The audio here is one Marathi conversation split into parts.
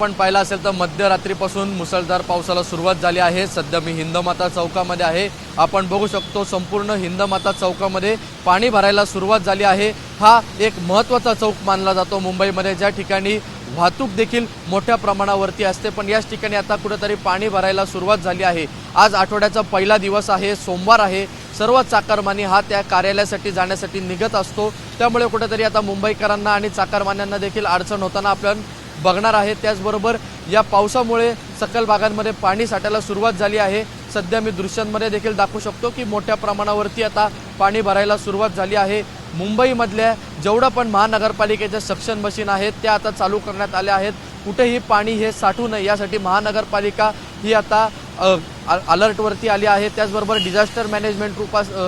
आपण पाहिलं असेल तर मध्यरात्रीपासून मुसळधार पावसाला सुरुवात झाली आहे। सध्या मी हिंदमाता चौकामध्ये आहे। आपण बघू शकतो संपूर्ण हिंदमाता चौकामध्ये पाणी भरायला सुरुवात झाली आहे। हा एक महत्त्वाचा चौक मानला जातो मुंबईमध्ये, ज्या ठिकाणी वाहतूक देखील मोठ्या प्रमाणावरती असते, पण याच ठिकाणी आता कुठेतरी पाणी भरायला सुरुवात झाली आहे। आज आठवड्याचा पहिला दिवस आहे, सोमवार आहे। सर्व चाकरमानी हा त्या कार्यालयासाठी जाण्यासाठी निघत असतो, त्यामुळे कुठेतरी आता मुंबईकरांना आणि चाकरमान्यांना देखील अडचण होताना आपण बघणार आहे। त्याचबरोबर या पावसामुळे सकल भागांमध्ये पाणी साठायला सुरुवात झाली आहे। सध्या मी दृश्यांमध्ये देखील दाखवू शकतो की मोठ्या प्रमाणावरती आता पाणी भरायला सुरुवात झाली आहे। मुंबईमधल्या जेवढं पण महानगरपालिकेच्या सक्शन मशीन आहेत त्या आता चालू करण्यात आल्या आहेत। कुठेही पाणी हे साठू नये यासाठी महानगरपालिका ही आता अलर्टवरती आली आहे। त्याचबरोबर डिझास्टर मॅनेजमेंट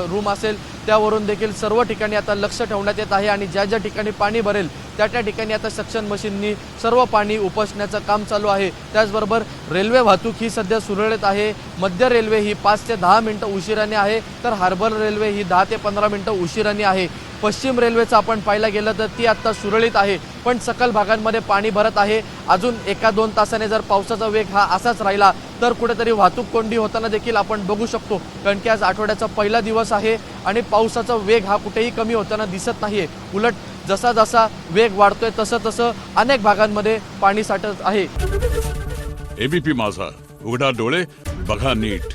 रूम असेल त्यावरून देखील सर्व ठिकाणी आता लक्ष ठेवण्यात येत आहे आणि ज्या ज्या ठिकाणी पाणी भरेल त्या ठिकाणी आता सक्शन मशीननी सर्व पाणी उपसण्याचं काम चालू आहे। त्याचबरोबर रेल्वे वाहतूक ही सध्या सुरळीत आहे। मध्य रेल्वे ही 5 ते 10 मिनिटं उशिराने आहे, तर हार्बर रेल्वे ही 10 ते 15 मिनिटं उशिराने आहे। पश्चिम रेल्वेचं आपण पाहायला गेलं तर ती आता सुरळीत आहे, पण सकल भागांमध्ये पाणी भरत आहे। अजून 1-2 तासाने जर पावसाचा वेग हा असाच राहिला तर कुठेतरी वाहतूक कोंडी होताना देखील आपण बघू शकतो, कारण की आज आठवड्याचा पहिला दिवस आहे आणि पावसाचा वेग हा कुठेही कमी होताना दिसत नाहीये। उलट जसा जसा वेग वाढतोय तसं अनेक भागांमध्ये पाणी साठत आहे। एबीपी माझा, उघडा डोळे बघा नीट।